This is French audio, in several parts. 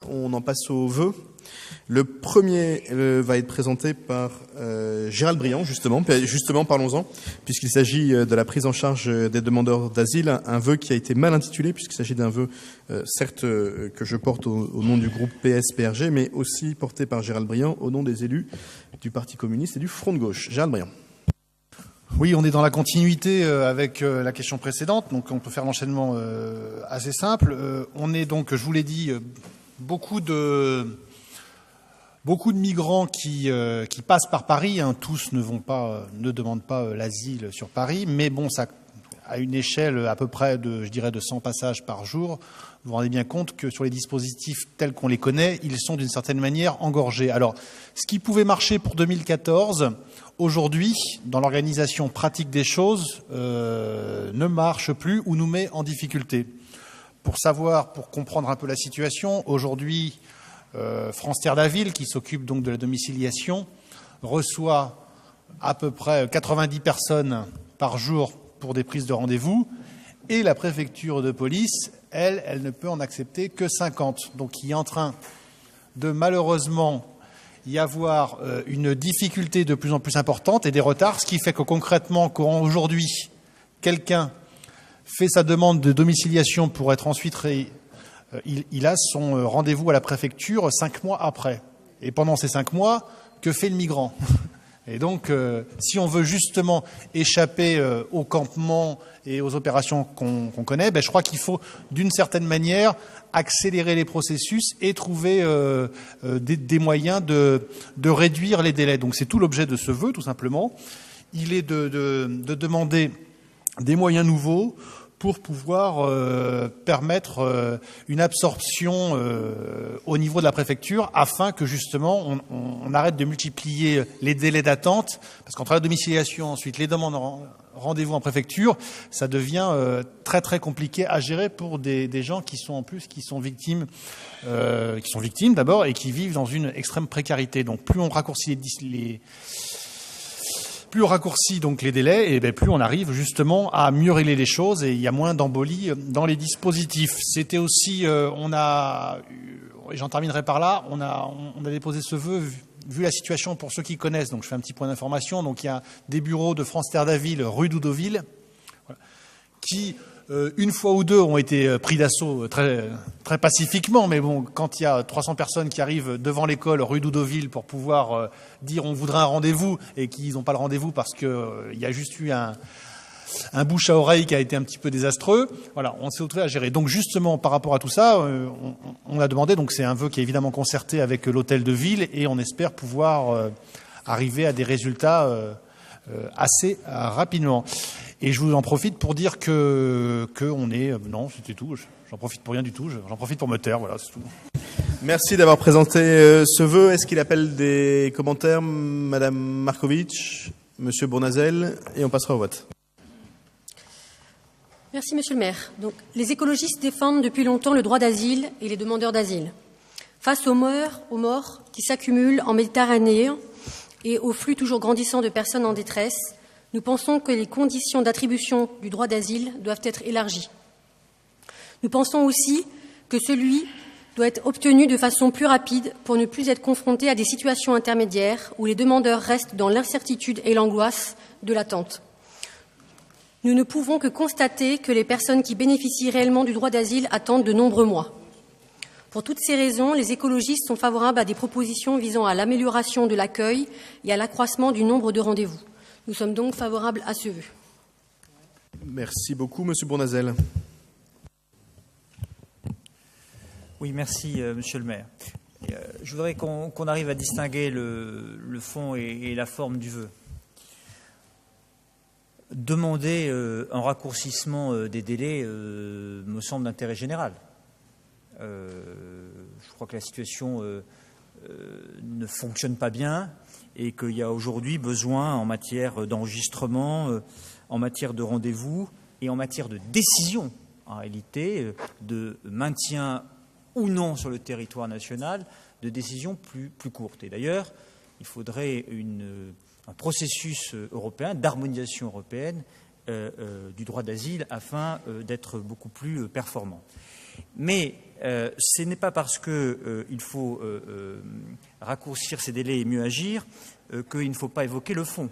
on en passe aux vœux. Le premier va être présenté par Gérald Briand, justement, parlons-en, puisqu'il s'agit de la prise en charge des demandeurs d'asile, un vœu qui a été mal intitulé, puisqu'il s'agit d'un vœu, certes, que je porte au nom du groupe PS-PRG, mais aussi porté par Gérald Briand au nom des élus du Parti communiste et du Front de gauche. Gérald Briand. Oui, on est dans la continuité avec la question précédente, donc on peut faire l'enchaînement assez simple. On est donc, je vous l'ai dit, beaucoup de migrants qui passent par Paris. Hein. Tous ne demandent pas l'asile sur Paris, mais bon, ça à une échelle à peu près de 100 passages par jour. Vous vous rendez bien compte que sur les dispositifs tels qu'on les connaît, ils sont d'une certaine manière engorgés. Alors, ce qui pouvait marcher pour 2014, aujourd'hui, dans l'organisation pratique des choses, ne marche plus ou nous met en difficulté. Pour comprendre un peu la situation, aujourd'hui, France Terre d'Aville, qui s'occupe donc de la domiciliation, reçoit à peu près 90 personnes par jour pour des prises de rendez-vous, et la préfecture de police, elle ne peut en accepter que 50. Donc il est en train de malheureusement y avoir une difficulté de plus en plus importante et des retards, ce qui fait que concrètement, quand aujourd'hui quelqu'un fait sa demande de domiciliation pour être ensuite il a son rendez-vous à la préfecture 5 mois après. Et pendant ces 5 mois, que fait le migrant ? Et donc, si on veut justement échapper au campement et aux opérations qu'on connaît, je crois qu'il faut, d'une certaine manière, accélérer les processus et trouver des moyens de réduire les délais. Donc, c'est tout l'objet de ce vœu, tout simplement. Il est de demander des moyens nouveaux pour pouvoir permettre une absorption au niveau de la préfecture afin que justement on arrête de multiplier les délais d'attente, parce qu'entre la domiciliation, ensuite les demandes rendez-vous en préfecture, ça devient très très compliqué à gérer pour des gens qui sont victimes d'abord et qui vivent dans une extrême précarité. Donc plus on raccourcit donc les délais, et plus on arrive justement à mieux régler les choses et il y a moins d'embolie dans les dispositifs. C'était aussi, et j'en terminerai par là, on a déposé ce vœu vu la situation pour ceux qui connaissent. Donc je fais un petit point d'information. Donc il y a des bureaux de France Terre d'Aville, rue d'Oudoville, qui une fois ou deux ont été pris d'assaut très, très pacifiquement, mais bon, quand il y a 300 personnes qui arrivent devant l'école rue d'Oudoville pour pouvoir dire on voudrait un rendez-vous et qu'ils n'ont pas le rendez-vous parce qu'il y a juste eu un bouche à oreille qui a été un petit peu désastreux, voilà, on s'est retrouvé à gérer. Donc justement, par rapport à tout ça, on a demandé, donc c'est un vœu qui est évidemment concerté avec l'hôtel de ville et on espère pouvoir arriver à des résultats assez rapidement. Et je vous en profite pour dire que on est... non, c'était tout. J'en profite pour rien du tout. J'en profite pour me taire. Voilà, c'est tout. Merci d'avoir présenté ce vœu. Est-ce qu'il appelle des commentaires, Madame Markovitch, Monsieur Bournazel, et on passera au vote. Merci, Monsieur le maire. Donc, les écologistes défendent depuis longtemps le droit d'asile et les demandeurs d'asile. Face aux morts qui s'accumulent en Méditerranée et au flux toujours grandissant de personnes en détresse, nous pensons que les conditions d'attribution du droit d'asile doivent être élargies. Nous pensons aussi que celui doit être obtenu de façon plus rapide pour ne plus être confronté à des situations intermédiaires où les demandeurs restent dans l'incertitude et l'angoisse de l'attente. Nous ne pouvons que constater que les personnes qui bénéficient réellement du droit d'asile attendent de nombreux mois. Pour toutes ces raisons, les écologistes sont favorables à des propositions visant à l'amélioration de l'accueil et à l'accroissement du nombre de rendez-vous. Nous sommes donc favorables à ce vœu. Merci beaucoup, Monsieur Bournazel. Oui, merci, Monsieur le maire. Je voudrais qu'on arrive à distinguer le fond et la forme du vœu. Demander un raccourcissement des délais me semble d'intérêt général. Je crois que la situation ne fonctionne pas bien et qu'il y a aujourd'hui besoin en matière d'enregistrement, en matière de rendez-vous et en matière de décision, en réalité, de maintien ou non sur le territoire national, de décisions plus courtes. Et d'ailleurs, il faudrait un processus européen, d'harmonisation européenne du droit d'asile afin d'être beaucoup plus performant. Mais ce n'est pas parce qu'il faut raccourcir ces délais et mieux agir qu'il ne faut pas évoquer le fond.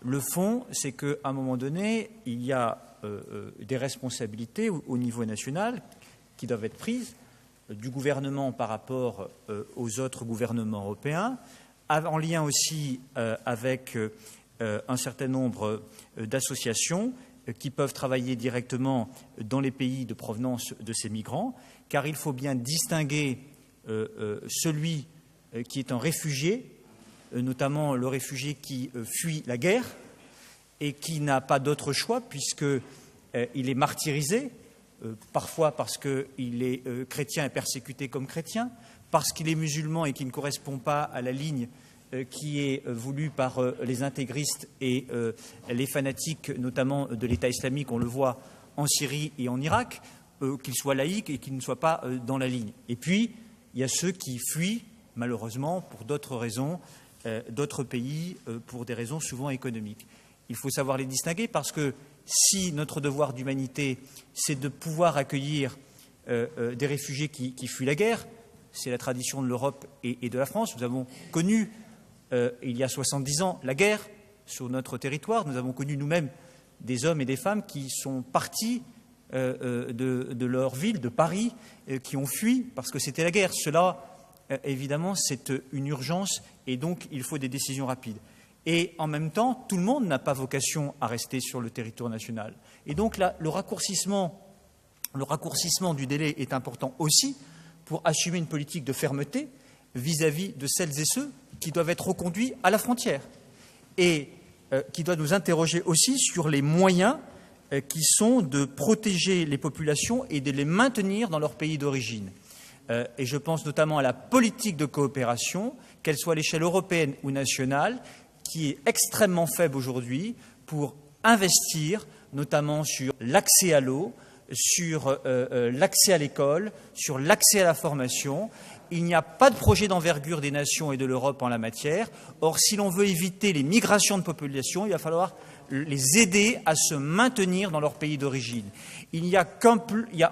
Le fond, c'est qu'à un moment donné, il y a des responsabilités au niveau national qui doivent être prises du gouvernement par rapport aux autres gouvernements européens, en lien aussi avec un certain nombre d'associations qui peuvent travailler directement dans les pays de provenance de ces migrants, car il faut bien distinguer celui qui est un réfugié, notamment le réfugié qui fuit la guerre et qui n'a pas d'autre choix puisqu'il est martyrisé, parfois parce qu'il est chrétien et persécuté comme chrétien, parce qu'il est musulman et qui ne correspond pas à la ligne qui est voulue par les intégristes et les fanatiques, notamment de l'État islamique, on le voit en Syrie et en Irak, qu'ils soient laïcs et qu'ils ne soient pas dans la ligne. Et puis, il y a ceux qui fuient, malheureusement, pour d'autres raisons, d'autres pays, pour des raisons souvent économiques. Il faut savoir les distinguer parce que si notre devoir d'humanité, c'est de pouvoir accueillir des réfugiés qui fuient la guerre, c'est la tradition de l'Europe et de la France. Nous avons connu, il y a 70 ans, la guerre sur notre territoire. Nous avons connu nous-mêmes des hommes et des femmes qui sont partis de leur ville, de Paris, qui ont fui parce que c'était la guerre. Cela, évidemment, c'est une urgence et donc il faut des décisions rapides. Et en même temps, tout le monde n'a pas vocation à rester sur le territoire national. Et donc là, le raccourcissement du délai est important aussi pour assumer une politique de fermeté vis-à-vis de celles et ceux qui doivent être reconduits à la frontière et qui doivent nous interroger aussi sur les moyens qui sont de protéger les populations et de les maintenir dans leur pays d'origine. Et je pense notamment à la politique de coopération, qu'elle soit à l'échelle européenne ou nationale, qui est extrêmement faible aujourd'hui pour investir notamment sur l'accès à l'eau, sur l'accès à l'école, sur l'accès à la formation. Il n'y a pas de projet d'envergure des nations et de l'Europe en la matière. Or, si l'on veut éviter les migrations de population, il va falloir les aider à se maintenir dans leur pays d'origine. Il y a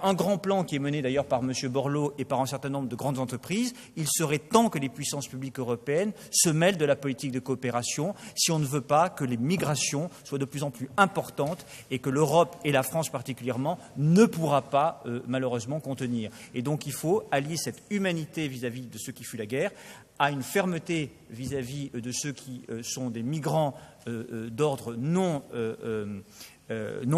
un grand plan qui est mené d'ailleurs par M. Borloo et par un certain nombre de grandes entreprises. Il serait temps que les puissances publiques européennes se mêlent de la politique de coopération si on ne veut pas que les migrations soient de plus en plus importantes et que l'Europe, et la France particulièrement, ne pourra pas malheureusement contenir. Et donc il faut allier cette humanité vis-à-vis de ceux qui fuient la guerre à une fermeté vis-à-vis de ceux qui sont des migrants d'ordre non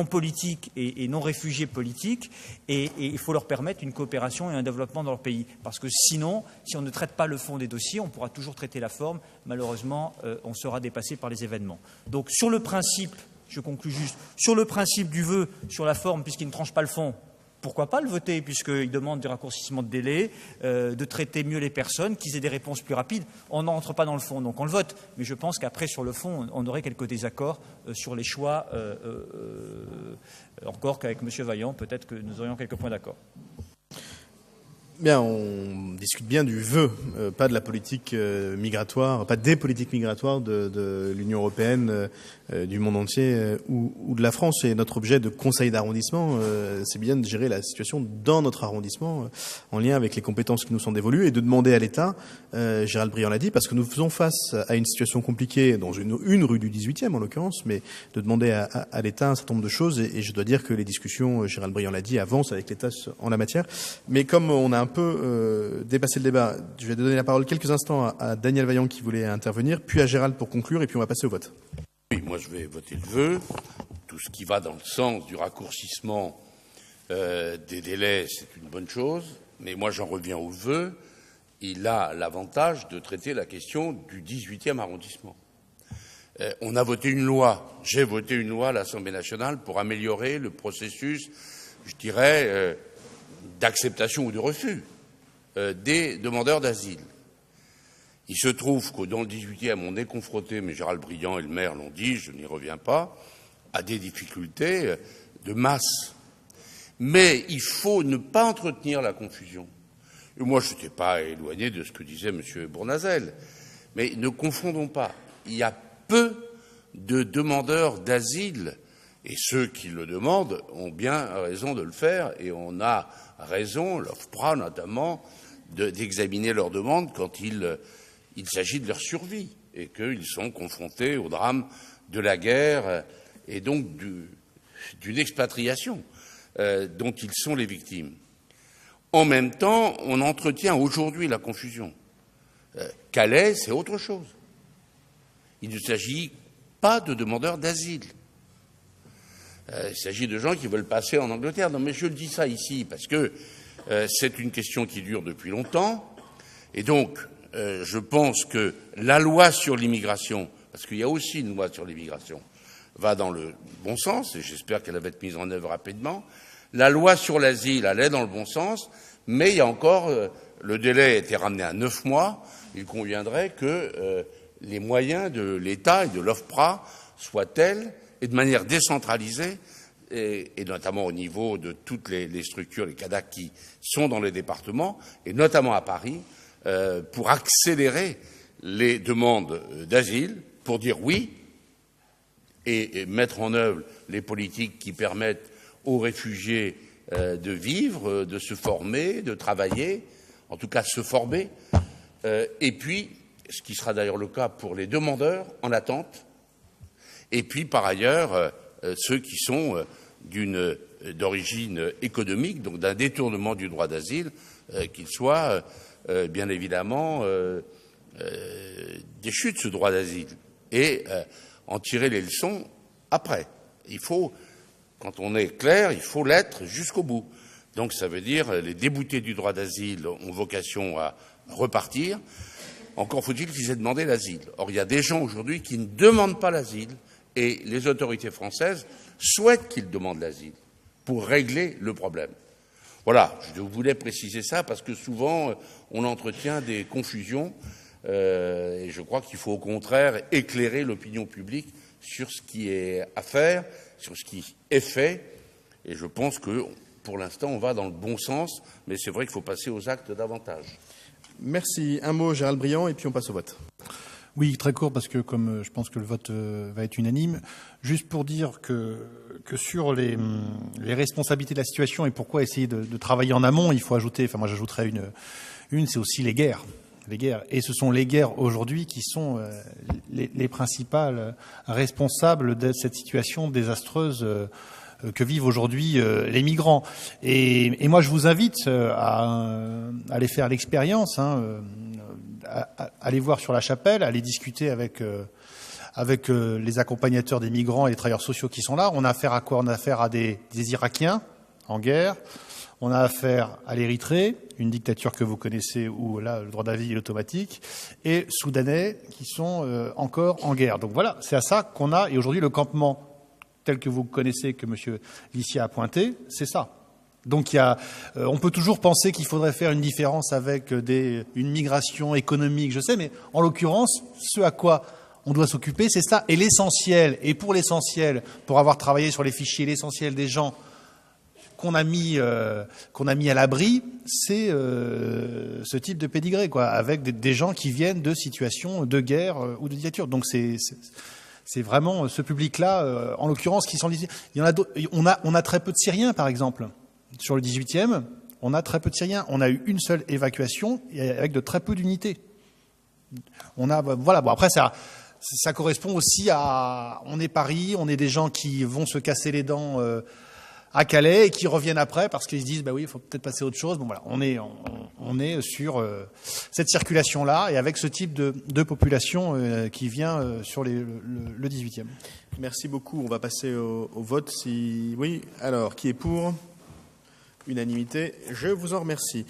politique et non réfugiés politiques, et il faut leur permettre une coopération et un développement dans leur pays. Parce que sinon, si on ne traite pas le fond des dossiers, on pourra toujours traiter la forme. Malheureusement, on sera dépassé par les événements. Donc sur le principe, je conclus juste, sur le principe du vœu, sur la forme, puisqu'il ne tranche pas le fond, pourquoi pas le voter, puisqu'il demande du raccourcissement de délai, de traiter mieux les personnes, qu'ils aient des réponses plus rapides. On n'entre pas dans le fond, donc on le vote. Mais je pense qu'après, sur le fond, on aurait quelques désaccords sur les choix. Encore qu'avec M. Vaillant, peut-être que nous aurions quelques points d'accord. Bien, on discute bien du vœu, pas de la politique migratoire, pas des politiques migratoires de l'Union européenne, du monde entier ou de la France. Et notre objet de conseil d'arrondissement, c'est bien de gérer la situation dans notre arrondissement, en lien avec les compétences qui nous sont dévolues, et de demander à l'État, Gérald Briand l'a dit, parce que nous faisons face à une situation compliquée dans une rue du 18e en l'occurrence, mais de demander à l'État un certain nombre de choses. Et je dois dire que les discussions, Gérald Briand l'a dit, avancent avec l'État en la matière. Mais comme on a un peu dépassé le débat, je vais donner la parole quelques instants à Daniel Vaillant qui voulait intervenir, puis à Gérald pour conclure, et puis on va passer au vote. Oui, moi je vais voter le vœu. Tout ce qui va dans le sens du raccourcissement des délais, c'est une bonne chose. Mais moi j'en reviens au vœu. Il a l'avantage de traiter la question du 18e arrondissement. On a voté une loi, j'ai voté une loi à l'Assemblée nationale pour améliorer le processus, je dirais, d'acceptation ou de refus des demandeurs d'asile. Il se trouve que dans le 18e, on est confronté, mais Gérald Briand et le maire l'ont dit, je n'y reviens pas, à des difficultés de masse. Mais il faut ne pas entretenir la confusion. Et moi, je n'étais pas éloigné de ce que disait M. Bournazel. Mais ne confondons pas. Il y a peu de demandeurs d'asile Et ceux qui le demandent ont bien raison de le faire, et on a raison, l'OFPRA notamment, d'examiner leurs demandes quand il s'agit de leur survie, et qu'ils sont confrontés au drame de la guerre et donc d'une expatriation dont ils sont les victimes. En même temps, on entretient aujourd'hui la confusion. Calais, c'est autre chose. Il ne s'agit pas de demandeurs d'asile. Il s'agit de gens qui veulent passer en Angleterre. Non, mais je le dis ça ici parce que c'est une question qui dure depuis longtemps. Et donc, je pense que la loi sur l'immigration, parce qu'il y a aussi une loi sur l'immigration, va dans le bon sens, et j'espère qu'elle va être mise en œuvre rapidement. La loi sur l'asile allait dans le bon sens, mais il y a encore, le délai a été ramené à 9 mois. Il conviendrait que les moyens de l'État et de l'OFPRA soient tels, et de manière décentralisée, et notamment au niveau de toutes les structures, les CADAC qui sont dans les départements, et notamment à Paris, pour accélérer les demandes d'asile, pour dire oui, et mettre en œuvre les politiques qui permettent aux réfugiés de vivre, de se former, de travailler, en tout cas se former, et puis, ce qui sera d'ailleurs le cas pour les demandeurs en attente, et puis par ailleurs ceux qui sont d'origine économique, donc d'un détournement du droit d'asile, qu'ils soient bien évidemment déchus de ce droit d'asile, et en tirer les leçons après. Il faut, quand on est clair, il faut l'être jusqu'au bout. Donc ça veut dire les déboutés du droit d'asile ont vocation à repartir. Encore faut-il qu'ils aient demandé l'asile. Or, il y a des gens aujourd'hui qui ne demandent pas l'asile, et les autorités françaises souhaitent qu'ils demandent l'asile pour régler le problème. Voilà, je voulais préciser ça parce que souvent on entretient des confusions et je crois qu'il faut au contraire éclairer l'opinion publique sur ce qui est à faire, sur ce qui est fait, et je pense que pour l'instant on va dans le bon sens, mais c'est vrai qu'il faut passer aux actes davantage. Merci. Un mot, Gérald Briand, et puis on passe au vote. Oui, très court, parce que comme je pense que le vote va être unanime, juste pour dire que sur les responsabilités de la situation et pourquoi essayer de travailler en amont, il faut ajouter, enfin moi j'ajouterais une, c'est aussi les guerres. Les guerres. Et ce sont les guerres aujourd'hui qui sont les principales responsables de cette situation désastreuse que vivent aujourd'hui les migrants. Et moi, je vous invite à aller faire l'expérience, à aller voir sur la Chapelle, à aller discuter avec les accompagnateurs des migrants et les travailleurs sociaux qui sont là. On a affaire à quoi? On a affaire à des Irakiens en guerre. On a affaire à l'Érythrée, une dictature que vous connaissez où là le droit d'asile est automatique, et Soudanais qui sont encore en guerre. Donc voilà, c'est à ça qu'on a. Et aujourd'hui, le campement tel que vous connaissez, que M. Lissiat a pointé, c'est ça. Donc on peut toujours penser qu'il faudrait faire une différence avec une migration économique, je sais, mais en l'occurrence, ce à quoi on doit s'occuper, c'est ça. Et l'essentiel, et pour l'essentiel, pour avoir travaillé sur les fichiers, l'essentiel des gens qu'on a mis à l'abri, c'est ce type de pédigré, quoi, avec des gens qui viennent de situations de guerre ou de dictature. Donc c'est vraiment ce public-là, en l'occurrence, qui sont. Il y en a d'autres. On a très peu de Syriens, par exemple, sur le 18e. On a très peu de Syriens. On a eu une seule évacuation avec de très peu d'unités. Voilà. Bon, après ça correspond aussi à. On est Paris. On est des gens qui vont se casser les dents à Calais et qui reviennent après parce qu'ils se disent bah oui, il faut peut-être passer à autre chose. Bon voilà, on est sur cette circulation-là et avec ce type de population qui vient sur le 18e. Merci beaucoup. On va passer au vote. Oui, alors qui est pour? Unanimité. Je vous en remercie.